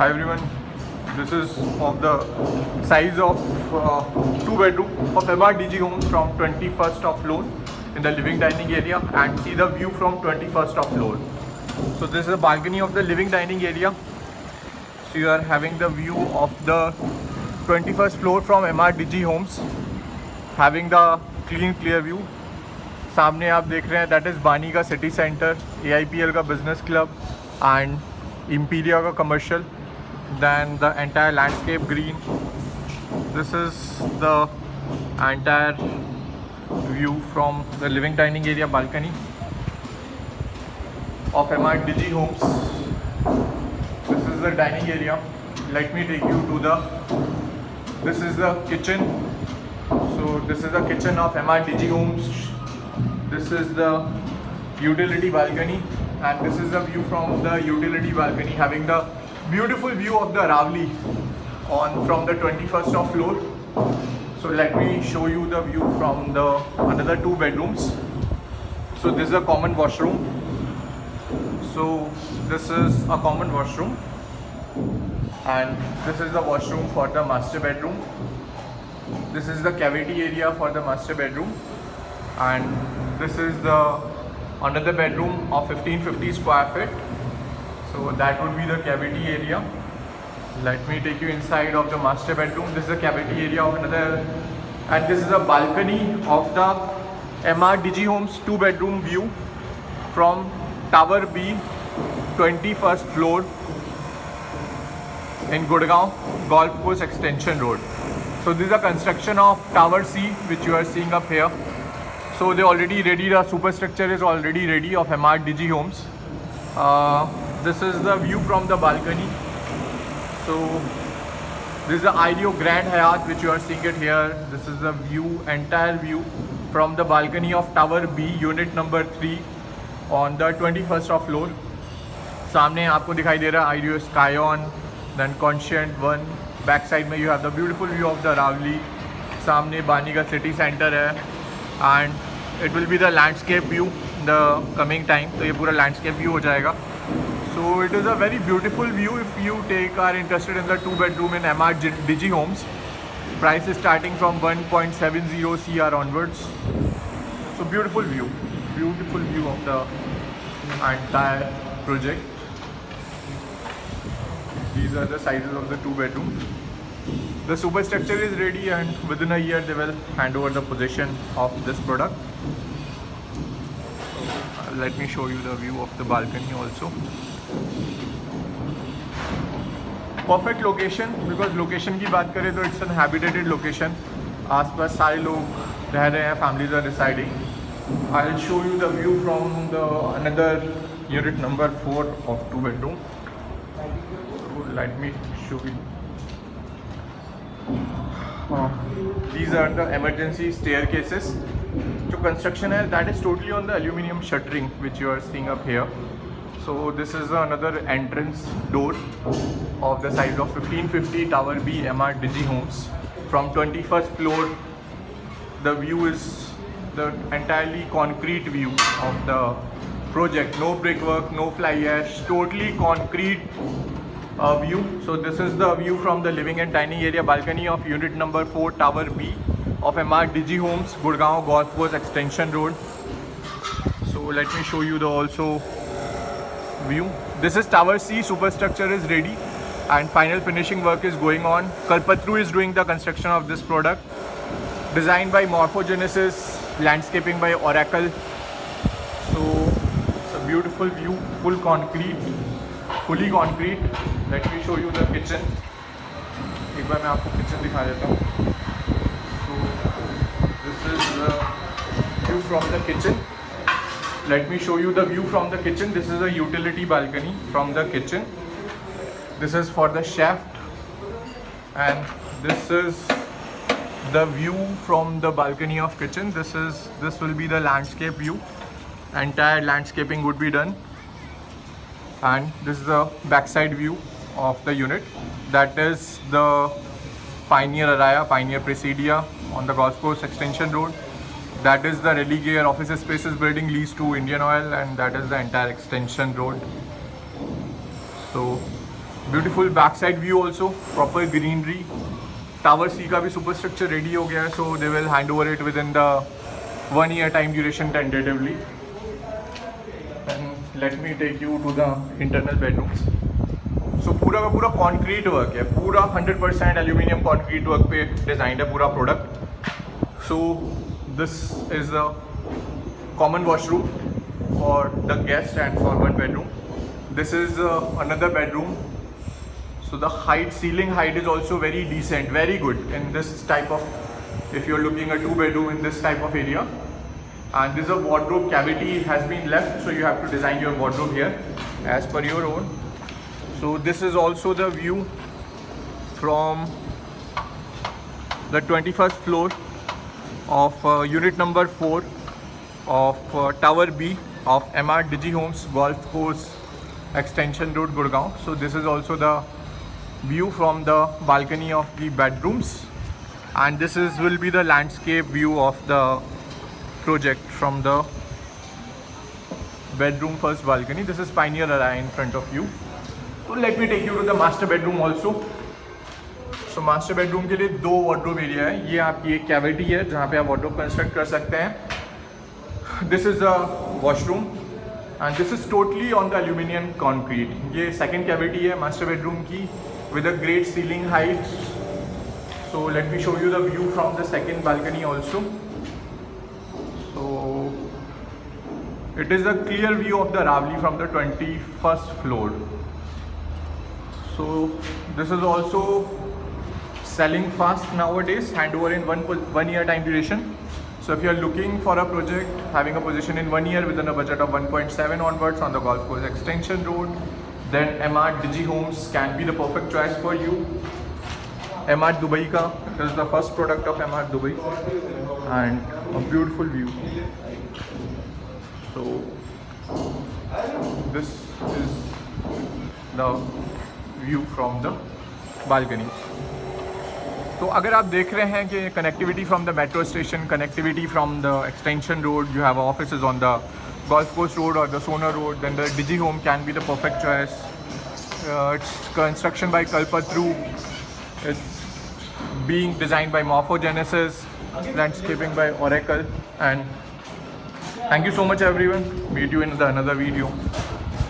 Hi everyone, this is of the size of 2 bedroom of MRDG Homes from 21st of floor in the living dining area, and see the view from 21st of floor. So this is the balcony of the living dining area. So you are having the view of the 21st floor from MRDG Homes, having the clear view. सामने आप देख रहे हैं that is बानी का city centre, AIPL का business club and Imperia का commercial. Then the entire landscape green. This is the entire view from the living dining area balcony of MRDG Homes. This is the dining area. Let me take you to the, this is the kitchen. So this is the kitchen of MRDG Homes. This is the utility balcony, and this is the view from the utility balcony, having the beautiful view of the Aravali from the 21st of floor. So let me show you the view from the another 2 bedrooms. So this is a common washroom. So this is a common washroom, and this is the washroom for the master bedroom. This is the cavity area for the master bedroom, and this is the another bedroom of 1550 square feet. So that would be the cavity area. Let me take you inside of the master bedroom. This is the cavity area of another, and this is a balcony of the MRDG Homes 2 bedroom view from Tower B, 21st floor in Gurgaon Golf Course Extension Road. So this is the construction of Tower C, which you are seeing up here. So they already ready, the superstructure is already ready of MRDG Homes. This is the view from the balcony. So this is the IDEO Grand Hyatt, which you are seeing it here. This is the view, entire view from the balcony of Tower B, unit number 3 on the 21st of floor. सामने आपको दिखाई दे रहा है IDEO Skyon, then Conscient One. Back side में you have the beautiful view of the Aravali. सामने बानी का city center है, and it will be the landscape view the coming time. तो ये पूरा landscape view हो जाएगा. So it is a very beautiful view if you are interested in the 2 bedroom in MRDG Homes. Price is starting from 1.70 CR onwards. So beautiful view of the entire project. These are the sizes of the 2 bedroom. The superstructure is ready, and within a year they will hand over the possession of this product. Let me show you the view of the balcony also. Perfect location, because location की बात करें तो it's an habitated location. आसपास सारे लोग रह रहे हैं, families are residing. I'll show you the view from the another unit number 4 of 2 bedroom. So let me show you. These are the emergency staircases. जो construction है, that is totally on the aluminium shuttering, which you are seeing up here. So this is another entrance door of the size of 1550 Tower B MRDG Homes from 21st floor. The view is the entirely concrete view of the project. No brickwork, no fly ash, totally concrete view. So this is the view from the living and dining area balcony of unit number 4 Tower B of MRDG Homes, Gurgaon Golf Course Extension Road. So let me show you the also view. This is Tower C. Superstructure is ready and final finishing work is going on. Kalpataru is doing the construction of this product. Designed by Morphogenesis, landscaping by Oracle. So it's a beautiful view, fully concrete. Let me show you the kitchen. एक बार मैं आपको kitchen दिखा देता हूँ. So this is the view from the kitchen. Let me show you the view from the kitchen. This is a utility balcony from the kitchen. This is for the shaft, and this is the view from the balcony of kitchen. This will be the landscape view. Entire landscaping would be done, and this is the backside view of the unit. That is the Pioneer Araya, Pioneer Presidia on the Golf Course Extension Road. That is the Religare Office Spaces building leased to Indian Oil, and that is the entire extension road. So beautiful back side view also, proper greenery. Tower C का भी super structure ready हो गया है, so they will hand over it within the 1 year time duration tentatively. And let me take you to the internal bedrooms. So पूरा का पूरा concrete work है, पूरा 100% एल्यूमिनियम कॉन्क्रीट वर्क पे design है पूरा product. So this is the common washroom for the guest and for one bedroom. This is another bedroom. So the height, ceiling height is also very decent, very good in this type of, if you're looking a 2-bedroom in this type of area. And this is a wardrobe cavity has been left, so you have to design your wardrobe here as per your own. So this is also the view from the 21st floor of unit number 4 of Tower B of MR Digi Homes Golf Course Extension Road, Gurgaon. So this is also the view from the balcony of the bedrooms, and this will be the landscape view of the project from the bedroom first balcony. This is Pioneer Array in front of you. So let me take you to the master bedroom also. So master bedroom के लिए 2 wardrobe area है. ये आपकी एक cavity है जहाँ पे आप wardrobe construct कर सकते हैं. This is the washroom. And this is totally on the aluminium concrete. ये second cavity है master bedroom की with a great ceiling height. So let me show you the view from the second balcony also. So it is a clear view of the Aravali from the 21st floor. So this is also selling fast nowadays, handover in 1 year time duration. So if you are looking for a project having a position in 1 year within a budget of 1.7 onwards on the Golf Course Extension Road, then MR Digi Homes can be the perfect choice for you. MR Dubai ka, this is the first product of MR Dubai, and a beautiful view. So this is the view from the balcony. तो अगर आप देख रहे हैं कि connectivity from the metro station, connectivity from the extension road, you have offices on the golf course road और the Sohna road, then the Digi home can be the perfect choice. It's construction by Kalpataru, it's being designed by Morphogenesis, landscaping by Oracle, and thank you so much everyone. Meet you in the another video.